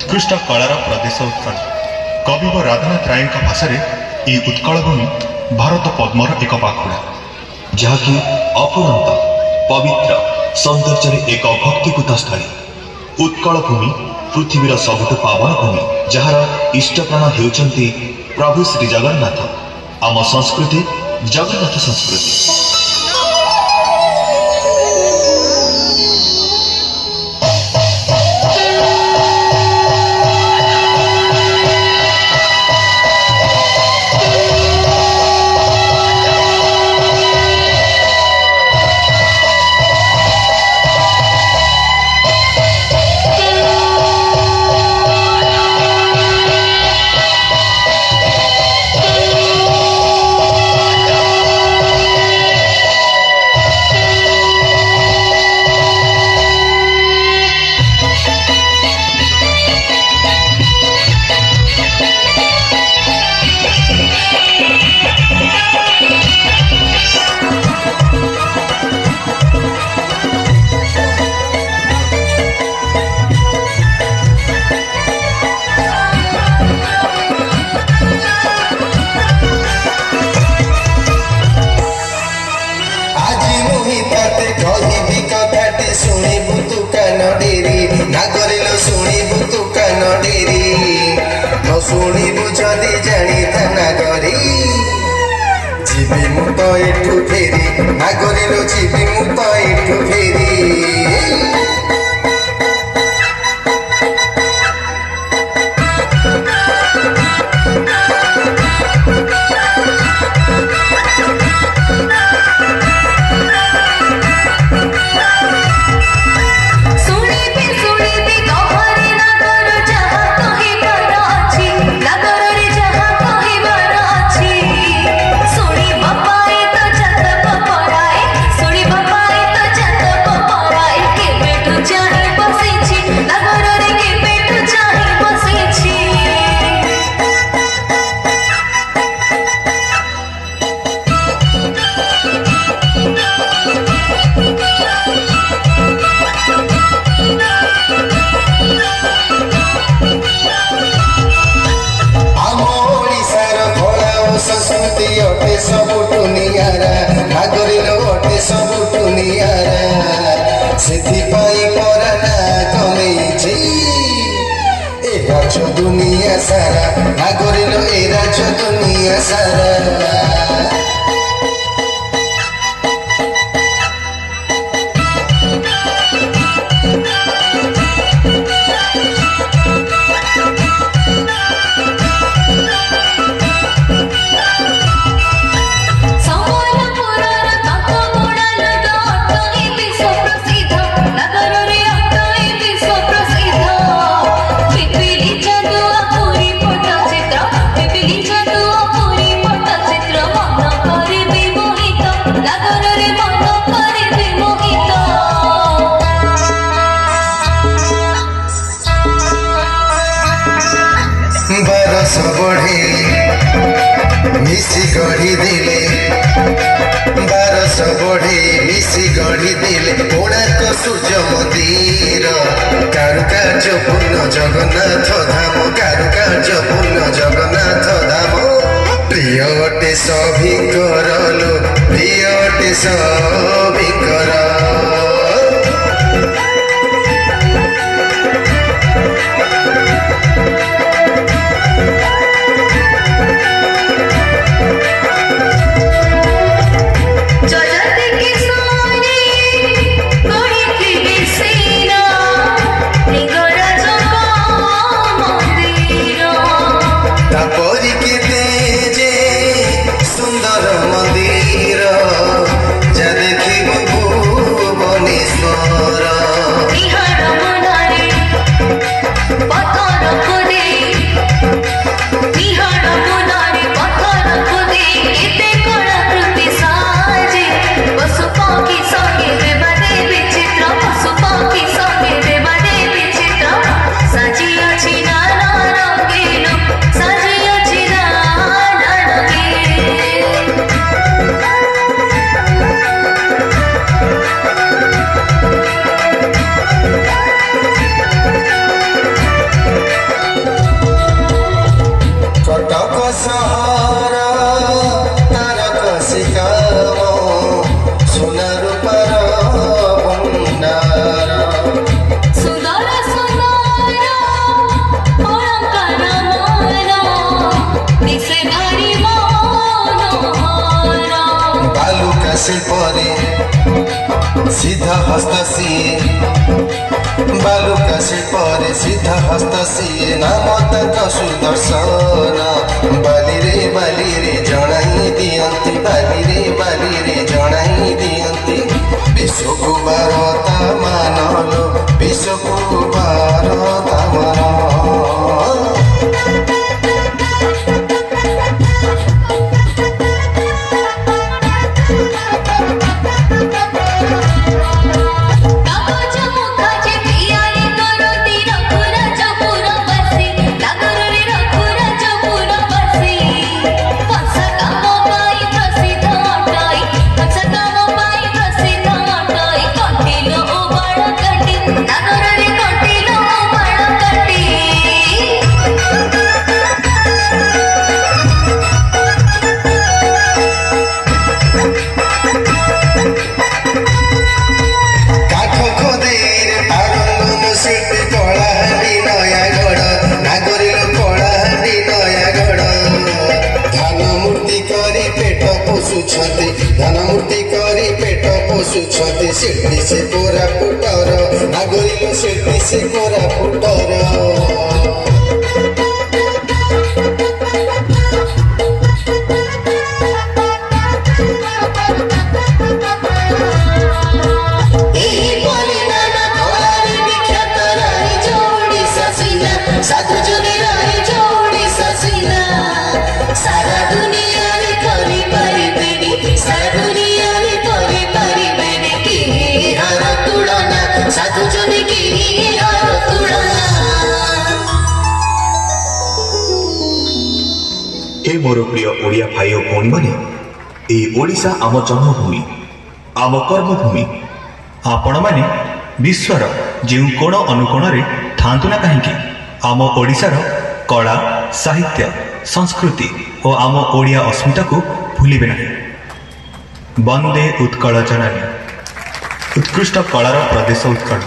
उत्कृष्ट कलार प्रदेश उत्कल कवि राधानाथ राय भाषा ये उत्कल भूमि भारत पद्मर एक पाखुड़ा जहाँकि अपुरंत पवित्र सौंदर्य एक भक्तिपूत स्थली। उत्कल भूमि पृथ्वीर सबुठ पावन भूमि जार इष्टप्राण होउचंती प्रभु श्री जगन्नाथ। आम संस्कृति जगन्नाथ संस्कृति। शुणु जदि जानी थाना करी जीवी मु तो एठू फेरी नागरिलो जीवी मु तो एठू फेरी। संस्कृति अटे सबुठु नियारा नागरिलो अटे सबुठु नियारा सेथिपाई पराना कमेइछि ए राज्य दुनिया सारा नागरिलो ए राज्य दुनिया सारा। बरस बढ़े मिसी गढ़ी दिले बरस बढ़े मिसी गढ़ी दिले कोणार्क सूर्य मंदिर कारुकार्य पूर्ण जगन्नाथ धाम कारुकार्य पूर्ण जगन्नाथ धाम। प्रिय अटे सभिंकर लो प्रिय अटे सभिंकर सुंदर मंदिर जा देखी भुवनेश्वर। ସିଧା ହସ୍ତ ସିଏ ବାଲୁକା ଶିଳ୍ପରେ ସିଧା ହସ୍ତ ସିଏ ନାମ ତାଙ୍କ ସୁଦର୍ଶନ ବାଲିରେ ଜଣାଇ ଦିଅନ୍ତି ବାଲିରେ ଜଣାଇ ଦିଅନ୍ତି ବିଶ୍ୱକୁ ବାରତା ମାନଲ ବିଶ୍ୱକୁ ବାରତା ମାନ ଧାନମୂର୍ତ୍ତି କରି ପେଟ ପୋଷୁଛନ୍ତି ଶିଳ୍ପୀ ସେ କୋରାପୁଟର ନାଗରିକ ଶିଳ୍ପୀ ସେ କୋରାପୁଟର हे मोर प्रिय ओडिया भाई और भौणी माने ओडिशा आम जन्मभूमि आम कर्मभूमि आपण माने विश्वर ଯେଉଁ କୋଣ ଅନୁକୋଣରେ ଥାନ୍ତୁ ନା କାହିଁକି ଆମ ଓଡ଼ିଶାର କଳା ସାହିତ୍ୟ ସଂସ୍କୃତି ଓ ଆମ ଓଡ଼ିଆ ଅସ୍ମିତାକୁ ଭୁଲିବେ ନାହିଁ। ବନ୍ଦେ ଉତ୍କଳ ଜନନୀ। ଉତ୍କୃଷ୍ଟ କଳାର ପ୍ରଦେଶ ଉତ୍କଳ।